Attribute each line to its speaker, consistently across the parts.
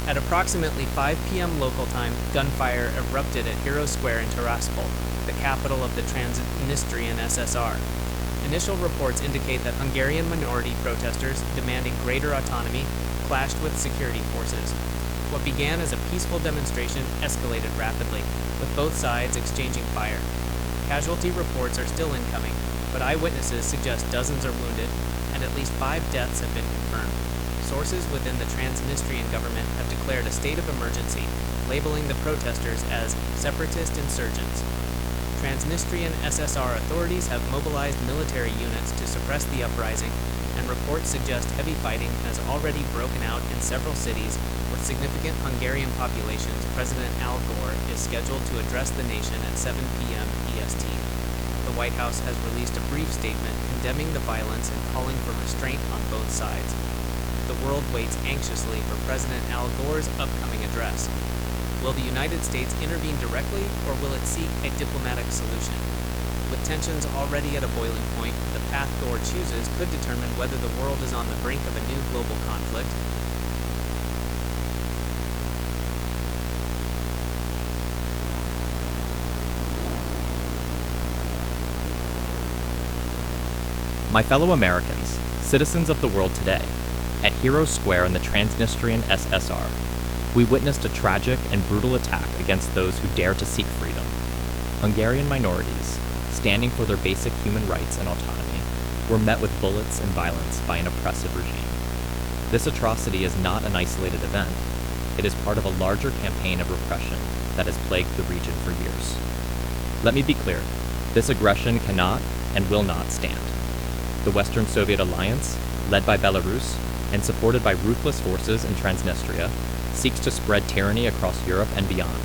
Speaker 1: At approximately 5 p.m. local time, gunfire erupted at Hero Square in Tiraspol, the capital of the Transnistrian SSR. Initial reports indicate that Hungarian minority protesters demanding greater autonomy clashed with security forces. What began as a peaceful demonstration escalated rapidly, with both sides exchanging fire. Casualty reports are still incoming, but eyewitnesses suggest dozens are wounded, and at least 5 deaths have been confirmed. Sources within the Transnistrian government have declared a state of emergency, labeling the protesters as separatist insurgents. Transnistrian SSR authorities have mobilized military units to suppress the uprising, and reports suggest heavy fighting has already broken out in several cities with significant Hungarian populations. President Al Gore is scheduled to address the nation at 7 p.m. EST. The White House has released a brief statement condemning the violence and calling for restraint on both sides. The world waits anxiously for President Al Gore's upcoming address. Will the United States intervene directly, or will it seek a diplomatic solution? With tensions already at a boiling point, the path Gore chooses could determine whether the world is on the brink of a new global conflict.
Speaker 2: My fellow Americans, citizens of the world today, at Hero Square in the Transnistrian SSR, we witnessed a tragic and brutal attack against those who dare to seek freedom. Hungarian minorities, standing for their basic human rights and autonomy, were met with bullets and violence by an oppressive regime. This atrocity is not an isolated event. It is part of a larger campaign of repression that has plagued the region for years. Let me be clear, this aggression cannot and will not stand. The Western Soviet alliance, led by Belarus and supported by ruthless forces in Transnistria, seeks to spread tyranny across Europe and beyond.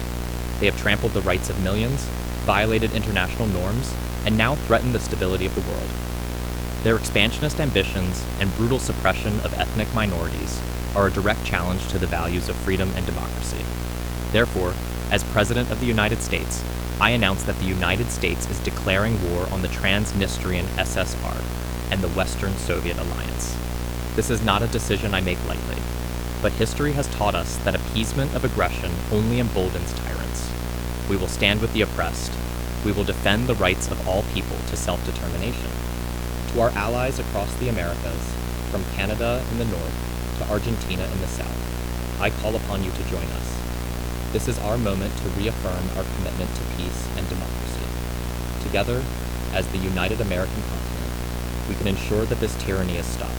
Speaker 2: They have trampled the rights of millions, violated international norms, and now threaten the stability of the world. Their expansionist ambitions and brutal suppression of ethnic minorities are a direct challenge to the values of freedom and democracy. Therefore, as President of the United States, I announce that the United States is declaring war on the Transnistrian SSR and the Western Soviet alliance. This is not a decision I make lightly, but history has taught us that appeasement of aggression only emboldens tyrants. We will stand with the oppressed. We will defend the rights of all people to self-determination. To our allies across the Americas, from Canada in the north to Argentina in the south, I call upon you to join us. This is our moment to reaffirm our commitment to peace and democracy. Together, as the united American continent, we can ensure that this tyranny is stopped.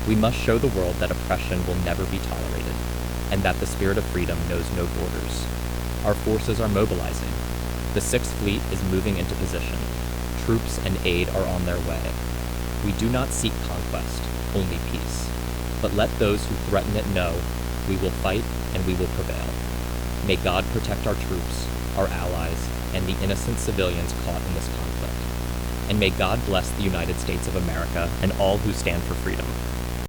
Speaker 2: We must show the world that oppression will never be tolerated, and that the spirit of freedom knows no borders. Our forces are mobilizing. The Sixth Fleet is moving into position. Troops and aid are on their way. We do not seek conquest, only peace. But let those who threaten it know we will fight and we will prevail. May God protect our troops, our allies, and the innocent civilians caught in this conflict. And may God bless the United States of America and all who stand for freedom.